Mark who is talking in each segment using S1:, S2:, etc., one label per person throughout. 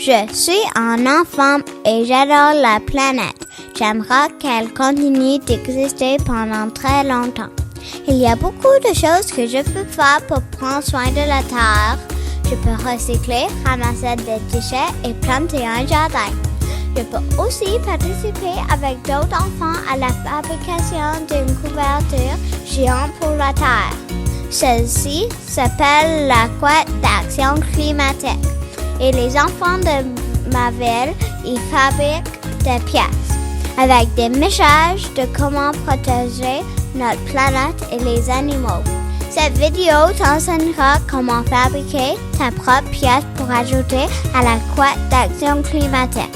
S1: Je suis un enfant et j'adore la planète. J'aimerais qu'elle continue d'exister pendant très longtemps. Il y a beaucoup de choses que je peux faire pour prendre soin de la Terre. Je peux recycler, ramasser des déchets et planter un jardin. Je peux aussi participer avec d'autres enfants à la fabrication d'une couverture géante pour la Terre. Celle-ci s'appelle la couette d'action climatique. Et les enfants de ma ville y fabriquent des pièces avec des messages de comment protéger notre planète et les animaux. Cette vidéo t'enseignera comment fabriquer ta propre pièce pour ajouter à la couette d'action climatique.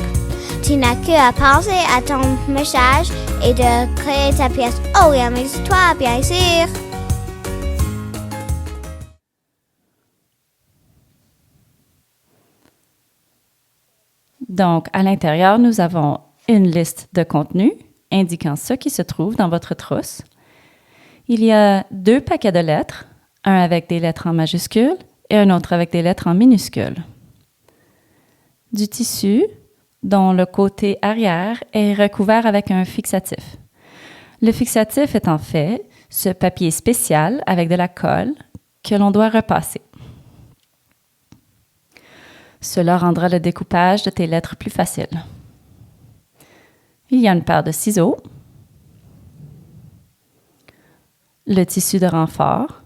S1: Tu n'as qu'à penser à ton message et de créer ta pièce. Oh, et amuse-toi, bien sûr!
S2: Donc, à l'intérieur, nous avons une liste de contenus indiquant ce qui se trouve dans votre trousse. Il y a 2 paquets de lettres, un avec des lettres en majuscules et un autre avec des lettres en minuscules. Du tissu, dont le côté arrière est recouvert avec un fixatif. Le fixatif est en fait ce papier spécial avec de la colle que l'on doit repasser. Cela rendra le découpage de tes lettres plus facile. Il y a une paire de ciseaux, le tissu de renfort,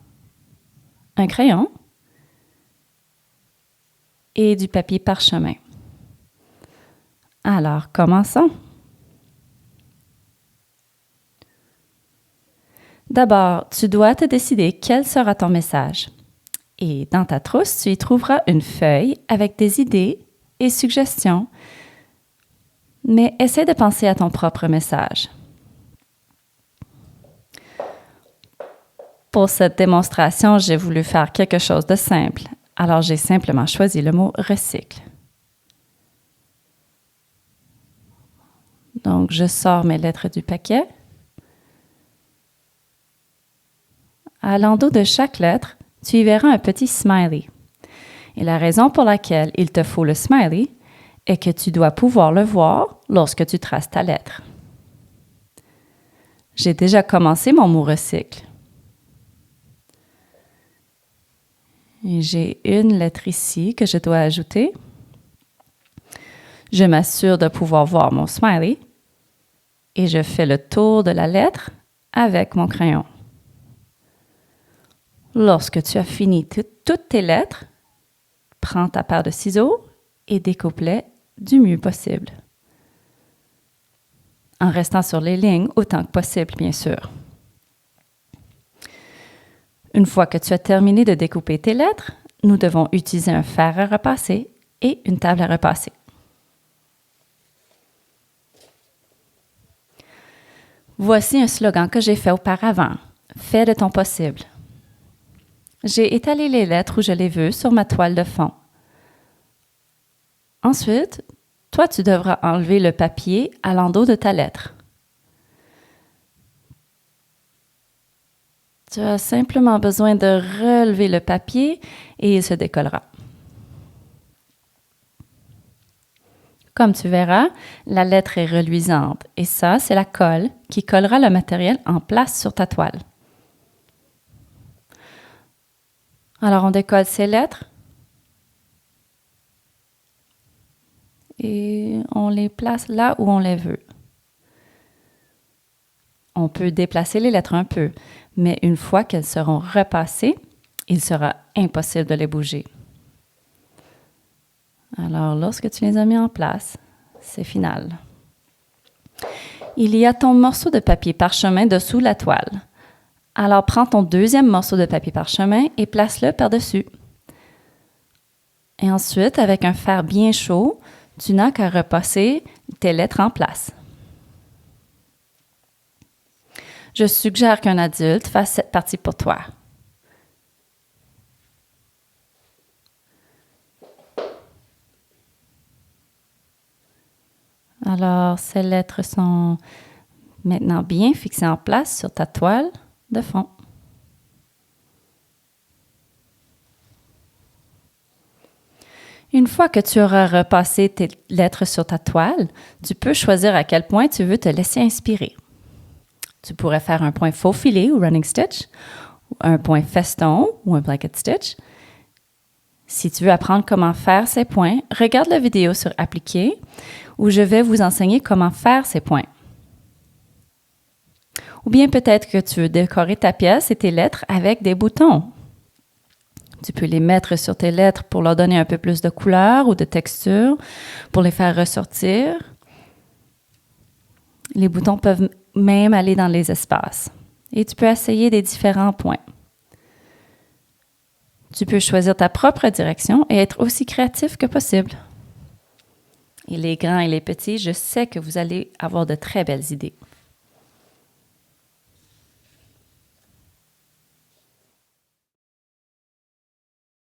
S2: un crayon et du papier parchemin. Alors, commençons. D'abord, tu dois te décider quel sera ton message. Et dans ta trousse, tu y trouveras une feuille avec des idées et suggestions. Mais essaie de penser à ton propre message. Pour cette démonstration, j'ai voulu faire quelque chose de simple. Alors, j'ai simplement choisi le mot « recycle ». Donc, je sors mes lettres du paquet. À l'endos de chaque lettre, tu y verras un petit smiley. Et la raison pour laquelle il te faut le smiley est que tu dois pouvoir le voir lorsque tu traces ta lettre. J'ai déjà commencé mon mot recycle. Et j'ai une lettre ici que je dois ajouter. Je m'assure de pouvoir voir mon smiley et je fais le tour de la lettre avec mon crayon. Lorsque tu as fini toutes tes lettres, prends ta paire de ciseaux et découpe-les du mieux possible. En restant sur les lignes autant que possible, bien sûr. Une fois que tu as terminé de découper tes lettres, nous devons utiliser un fer à repasser et une table à repasser. Voici un slogan que j'ai fait auparavant. Fais de ton possible. J'ai étalé les lettres où je les veux sur ma toile de fond. Ensuite, toi, tu devras enlever le papier à l'endos de ta lettre. Tu as simplement besoin de relever le papier et il se décollera. Comme tu verras, la lettre est reluisante et ça, c'est la colle qui collera le matériel en place sur ta toile. Alors, on décolle ces lettres et on les place là où on les veut. On peut déplacer les lettres un peu, mais une fois qu'elles seront repassées, il sera impossible de les bouger. Alors, lorsque tu les as mis en place, c'est final. Il y a ton morceau de papier parchemin dessous la toile. Alors, prends ton deuxième morceau de papier parchemin et place-le par-dessus. Et ensuite, avec un fer bien chaud, tu n'as qu'à repasser tes lettres en place. Je suggère qu'un adulte fasse cette partie pour toi. Alors, ces lettres sont maintenant bien fixées en place sur ta toile de fond. Une fois que tu auras repassé tes lettres sur ta toile, tu peux choisir à quel point tu veux te laisser inspirer. Tu pourrais faire un point faufilé ou running stitch, un point feston ou un blanket stitch. Si tu veux apprendre comment faire ces points, regarde la vidéo sur Appliquer où je vais vous enseigner comment faire ces points. Ou bien peut-être que tu veux décorer ta pièce et tes lettres avec des boutons. Tu peux les mettre sur tes lettres pour leur donner un peu plus de couleur ou de texture, pour les faire ressortir. Les boutons peuvent même aller dans les espaces. Et tu peux essayer des différents points. Tu peux choisir ta propre direction et être aussi créatif que possible. Et les grands et les petits, je sais que vous allez avoir de très belles idées.